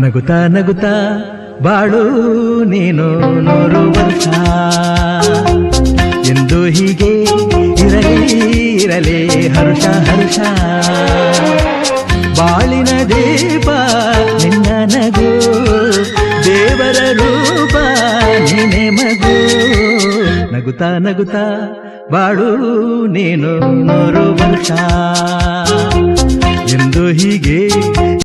ನಗುತ್ತಾ ನಗುತ್ತಾ ಬಾಳು ನೀನು 100 ವರ್ಷ ಎಂದು ಹೀಗೆ ಇರಲಿ ಹರುಷ ಹರುಷ ಬಾಳಿನ ದೀಪ ನಿನ್ನ ನಗು ದೇವರ ರೂಪ ನೀನೆ ಮಗು ನಗುತ್ತಾ ನಗುತ್ತಾ ಬಾಳು ನೀನು 100 ವರ್ಷ ಎಂದು ಹೀಗೆ